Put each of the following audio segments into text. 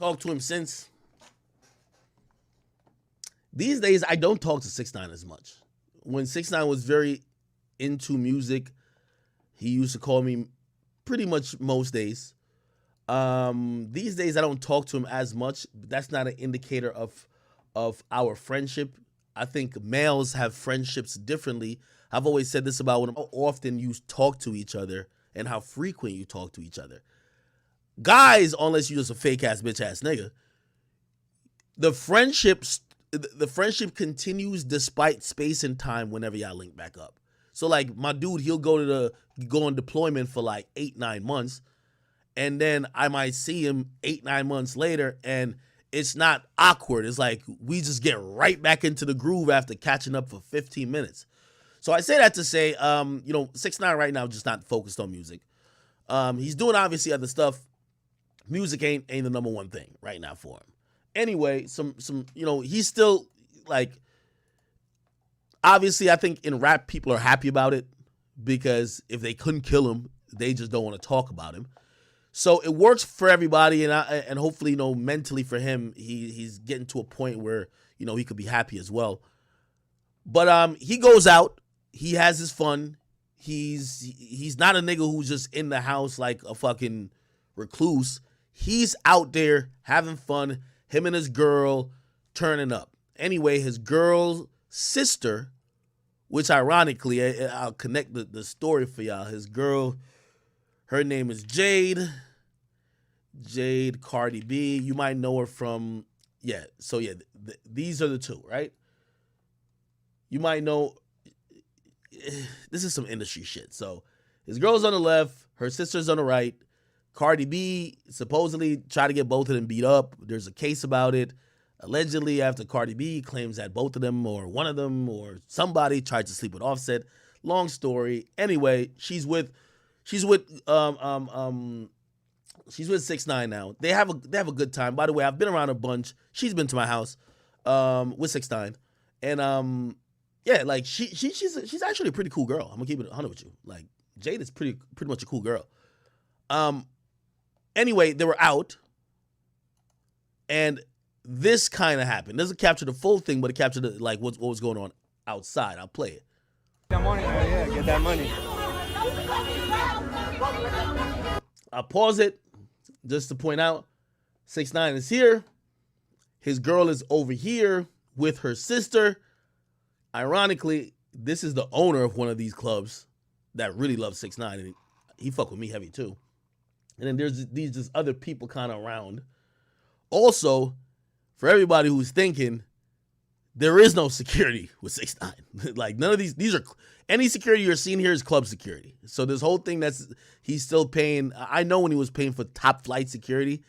Talked to him since. These days, I don't talk to 6ix9ine as much. When 6ix9ine was very into music, he used to call me pretty much most days. These days, I don't talk to him as much. But that's not an indicator of our friendship. I think males have friendships differently. I've always said this about how often you talk to each other and how frequent you talk to each other. Guys, unless you're just a fake ass bitch ass nigga, the friendship continues despite space and time whenever y'all link back up. So like my dude, he'll go on deployment for like 8-9 months, and then I might see him 8-9 months later, and it's not awkward. It's like we just get right back into the groove after catching up for 15 minutes. So I say that to say, 6ix9ine right now just not focused on music. He's doing obviously other stuff. Music ain't the number one thing right now for him. Anyway, he's still like, obviously I think in rap people are happy about it because if they couldn't kill him, they just don't want to talk about him. So it works for everybody, and hopefully, mentally for him, he's getting to a point where, he could be happy as well. But he goes out, he has his fun. He's not a nigga who's just in the house like a fucking recluse. He's out there having fun, him and his girl turning up. Anyway, his girl's sister, which ironically, I'll connect the story for y'all. His girl, her name is Jade. Jade Cardi B. You might know her from, these are the two, right? You might know, this is some industry shit. So his girl's on the left, her sister's on the right. Cardi B supposedly tried to get both of them beat up. There's a case about it. Allegedly, after Cardi B claims that both of them or one of them or somebody tried to sleep with Offset. Long story. Anyway, she's with 6ix9ine now. They have a good time. By the way, I've been around a bunch. She's been to my house with 6ix9ine. And like she's actually a pretty cool girl. I'm gonna keep it 100 with you. Like Jade is pretty much a cool girl. Anyway, they were out, and this kind of happened. It doesn't capture the full thing, but it captured what was going on outside. I'll play it. That money, get that money. I'll pause it just to point out 6ix9ine is here. His girl is over here with her sister. Ironically, this is the owner of one of these clubs that really loves 6ix9ine, and he fuck with me heavy too. And then there's these just other people kind of around. Also, for everybody who's thinking, there is no security with 6ix9ine. Like none of these are, any security you're seeing here is club security. So this whole thing he's still paying. I know when he was paying for top flight security,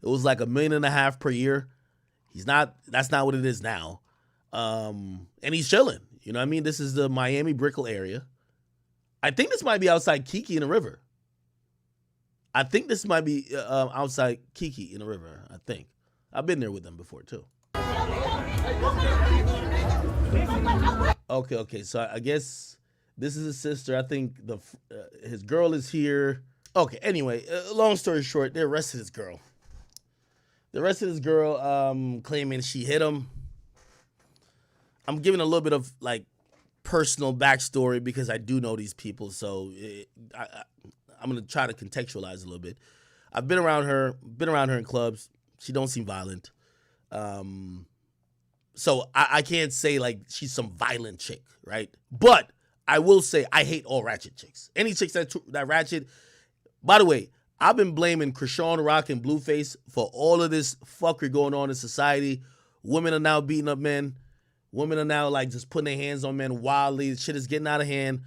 it was like $1.5 million per year. That's not what it is now. And he's chilling. You know what I mean? This is the Miami Brickell area. I think this might be outside Kiki in the river. I think this might be outside Kiki in the river. I think. I've been there with them before too. Okay. So I guess this is his sister. I think his girl is here. Okay. Anyway, long story short, they arrested his girl. Claiming she hit him. I'm giving a little bit of like personal backstory because I do know these people. So I'm gonna try to contextualize a little bit. I've been around her in clubs. She don't seem violent. So I can't say like she's some violent chick, right? But I will say I hate all ratchet chicks. Any chicks that ratchet. By the way, I've been blaming Krishan Rock and Blueface for all of this fuckery going on in society. Women are now beating up men. Women are now like just putting their hands on men wildly. Shit is getting out of hand.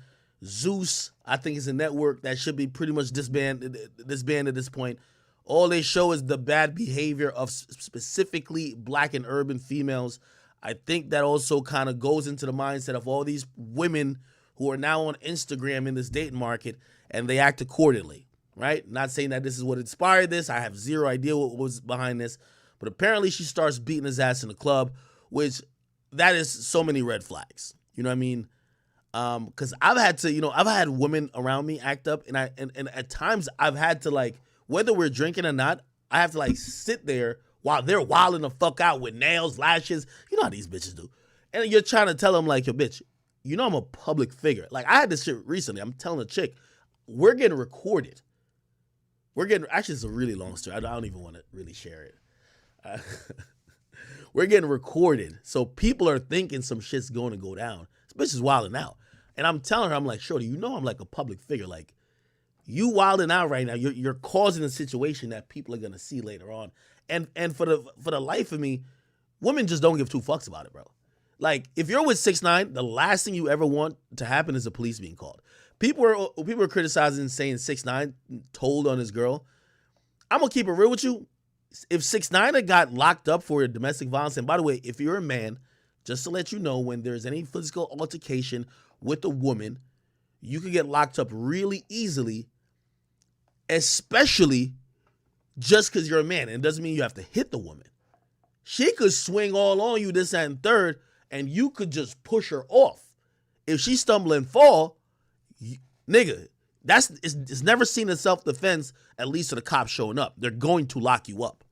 Zeus, I think, is a network that should be pretty much disbanded at this point. All they show is the bad behavior of specifically black and urban females. I think that also kind of goes into the mindset of all these women who are now on Instagram in this dating market, and they act accordingly, right? Not saying that this is what inspired this. I have zero idea what was behind this. But apparently she starts beating his ass in the club, which that is so many red flags. You know what I mean? Because I've had women around me act up, and at times I've had to, like, whether we're drinking or not, I have to like sit there while they're wilding the fuck out with nails, lashes. You know how these bitches do. And you're trying to tell them, like, yo, bitch, you know I'm a public figure. Like, I had this shit recently. I'm telling a chick, we're getting recorded. Actually, it's a really long story. I don't even want to really share it. We're getting recorded. So people are thinking some shit's going to go down. This bitch is wilding out. And I'm telling her, I'm like, shorty, you know I'm like a public figure. Like, you wilding out right now. You're causing a situation that people are going to see later on. And for the life of me, women just don't give two fucks about it, bro. Like, if you're with 6ix9ine, the last thing you ever want to happen is the police being called. People are criticizing, saying 6ix9ine told on his girl. I'm going to keep it real with you. If 6ix9ine had got locked up for domestic violence, and by the way, if you're a man, just to let you know, when there's any physical altercation with a woman, you can get locked up really easily, especially just because you're a man. And it doesn't mean you have to hit the woman. She could swing all on you, this, that, and third, and you could just push her off. If she stumble and fall, nigga, it's never seen in self-defense, at least to the cops showing up. They're going to lock you up.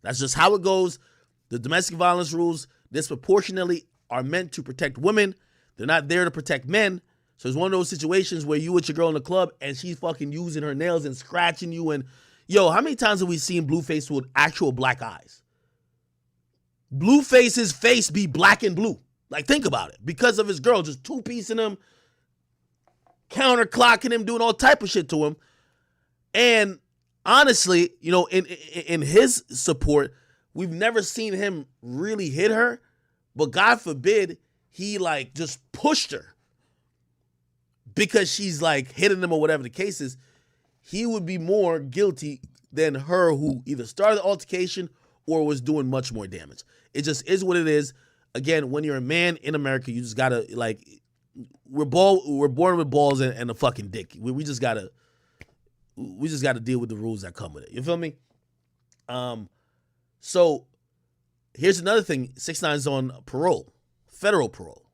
That's just how it goes. The domestic violence rules disproportionately are meant to protect women. They're not there to protect men. So it's one of those situations where you with your girl in the club and she's fucking using her nails and scratching you. And yo, how many times have we seen Blueface with actual black eyes? Blueface's face be black and blue. Like, think about it. Because of his girl just two-piecing him, counterclocking him, doing all type of shit to him. And honestly, you know, in his support, we've never seen him really hit her. But God forbid he, like, just pushed her because she's, like, hitting him or whatever the case is. He would be more guilty than her, who either started the altercation or was doing much more damage. It just is what it is. Again, when you're a man in America, you just gotta, like, we're born with balls and a fucking dick. We just gotta deal with the rules that come with it. You feel me? So here's another thing. 6ix9ine's on parole, federal parole,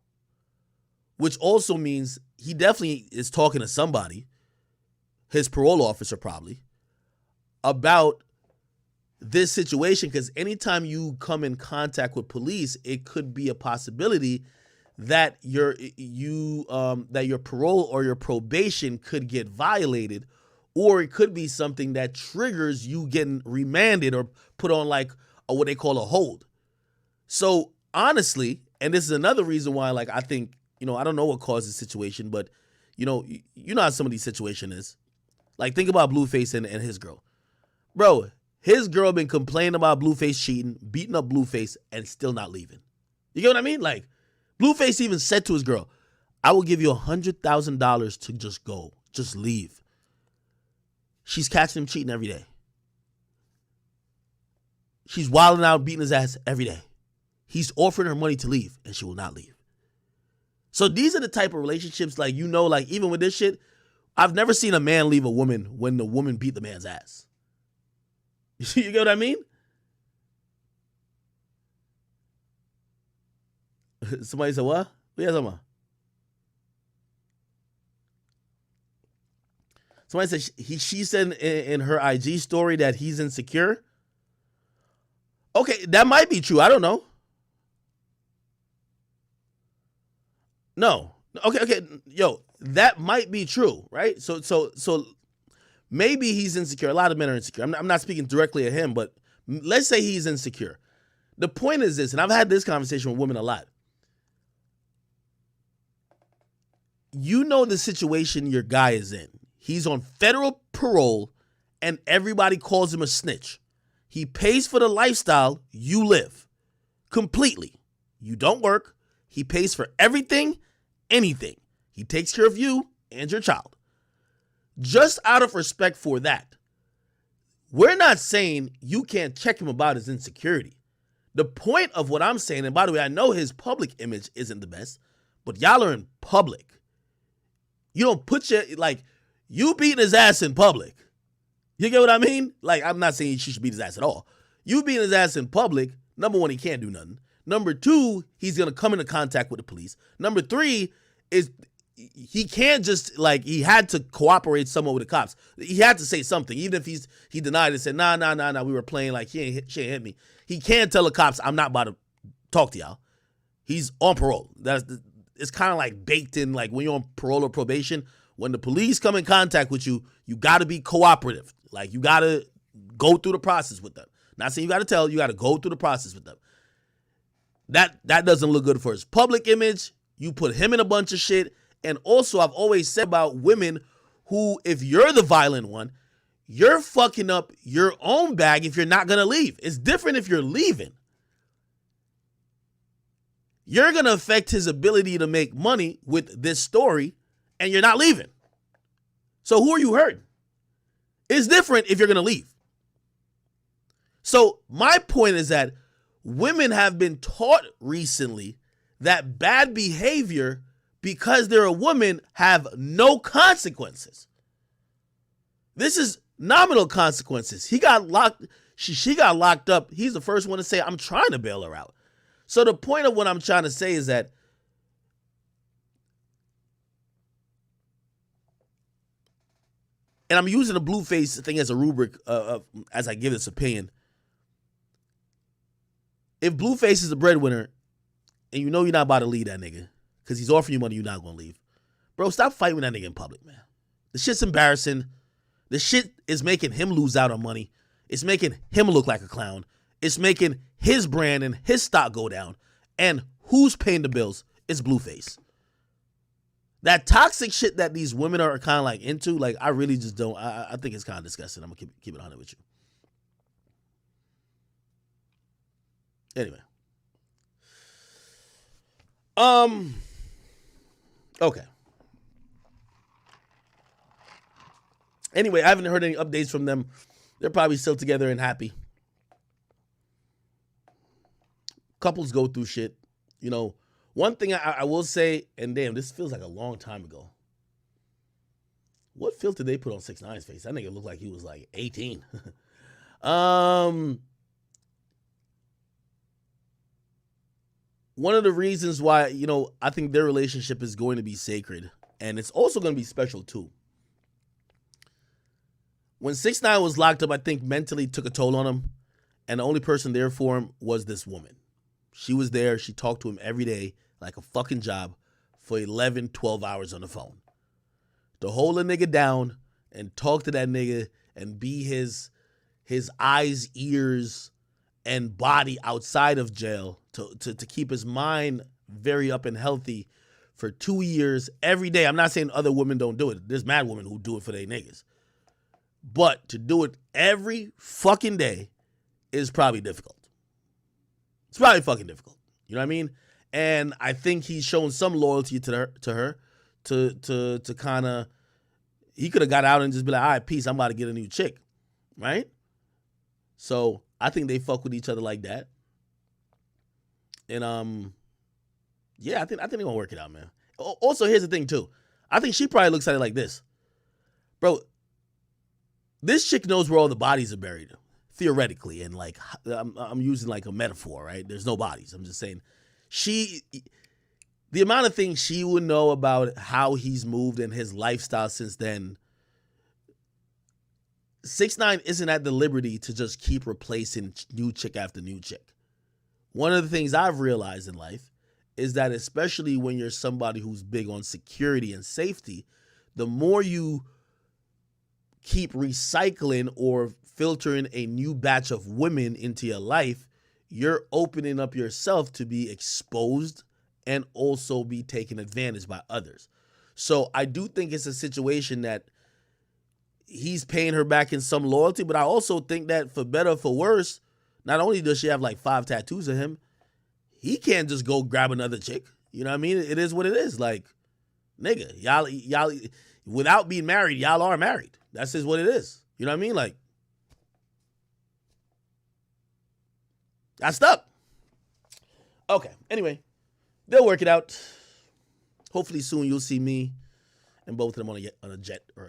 which also means he definitely is talking to somebody, his parole officer probably, about this situation, because anytime you come in contact with police, it could be a possibility that your parole or your probation could get violated, or it could be something that triggers you getting remanded or put on, like, what they call a hold. So honestly, and this is another reason why, like, I think, you know, I don't know what caused the situation, but you know how some of these situations is. Like, think about Blueface and his girl. Bro, his girl been complaining about Blueface cheating, beating up Blueface, and still not leaving. You get what I mean? Like, Blueface even said to his girl, I will give you $100,000 to just go. Just leave. She's catching him cheating every day. She's wilding out, beating his ass every day. He's offering her money to leave, and she will not leave. So these are the type of relationships, like, you know, like, even with this shit, I've never seen a man leave a woman when the woman beat the man's ass. You get what I mean? Somebody said, what? What are you talking about? Somebody said she said in her IG story that he's insecure. Okay, that might be true. I don't know. No. Okay. Yo, that might be true, right? So maybe he's insecure. A lot of men are insecure. I'm not speaking directly at him, but let's say he's insecure. The point is this, and I've had this conversation with women a lot. You know the situation your guy is in. He's on federal parole, and everybody calls him a snitch. He pays for the lifestyle you live completely. You don't work. He pays for everything, anything. He takes care of you and your child. Just out of respect for that, we're not saying you can't check him about his insecurity. The point of what I'm saying, and by the way, I know his public image isn't the best, but y'all are in public. You don't put you beating his ass in public. You get what I mean? Like, I'm not saying she should beat his ass at all. You beating his ass in public, number one, he can't do nothing. Number two, he's going to come into contact with the police. Number three is he can't just, like, he had to cooperate somewhat with the cops. He had to say something, even if he denied it, said, nah, we were playing, like, she ain't hit me. he can't tell the cops, I'm not about to talk to y'all. He's on parole. It's kind of like baked in, like when you're on parole or probation, when the police come in contact with you, you got to be cooperative. Like, you got to go through the process with them. Not saying you got to tell, you got to go through the process with them. That doesn't look good for his public image. You put him in a bunch of shit. And also, I've always said about women who, if you're the violent one, you're fucking up your own bag if you're not going to leave. It's different if you're leaving. You're going to affect his ability to make money with this story, and you're not leaving. So who are you hurting? It's different if you're going to leave. So my point is that women have been taught recently that bad behavior, because they're a woman, have no consequences. This is nominal consequences. He got locked. She got locked up. He's the first one to say, I'm trying to bail her out. So the point of what I'm trying to say is that and I'm using the Blueface thing as a rubric as I give this opinion. If Blueface is the breadwinner and you know you're not about to leave that nigga because he's offering you money, you're not going to leave. Bro, stop fighting with that nigga in public, man. The shit's embarrassing. The shit is making him lose out on money. It's making him look like a clown. It's making his brand and his stock go down. And who's paying the bills? It's Blueface. That toxic shit that these women are kind of like into, like, I really just don't. I think it's kind of disgusting. I'm going to keep it 100 with you. Anyway. Okay. Anyway, I haven't heard any updates from them. They're probably still together and happy. Couples go through shit. You know, one thing I will say, and damn, this feels like a long time ago. What filter they put on 6ix9ine's face? That nigga looked like he was like 18. One of the reasons why, you know, I think their relationship is going to be sacred, and it's also going to be special too. When 6ix9ine was locked up, I think mentally took a toll on him, and the only person there for him was this woman. She was there. She talked to him every day like a fucking job for 11, 12 hours on the phone. To hold a nigga down and talk to that nigga and be his eyes, ears, and body outside of jail to keep his mind very up and healthy for 2 years every day. I'm not saying other women don't do it. There's mad women who do it for their niggas. But to do it every fucking day is probably difficult. It's probably fucking difficult. You know what I mean? And I think he's shown some loyalty to her to kind of, he could have got out and just be like, all right, peace, I'm about to get a new chick. Right? So I think they fuck with each other like that. And yeah, I think they're gonna work it out, man. Also, here's the thing too. I think she probably looks at it like this. Bro, this chick knows where all the bodies are buried. Theoretically, and like I'm using like a metaphor, right? There's no bodies. I'm just saying the amount of things she would know about how he's moved and his lifestyle since then. 6ix9ine isn't at the liberty to just keep replacing new chick after new chick. One of the things I've realized in life is that especially when you're somebody who's big on security and safety, the more you keep recycling or filtering a new batch of women into your life, you're opening up yourself to be exposed and also be taken advantage by others. So I do think it's a situation that he's paying her back in some loyalty, but I also think that for better or for worse, not only does she have like 5 tattoos of him, he can't just go grab another chick. You know what I mean? It is what it is. Like, nigga, y'all, without being married, y'all are married. That's just what it is. You know what I mean? Like, that's up. Okay. Anyway, they'll work it out. Hopefully soon you'll see me and both of them on a jet or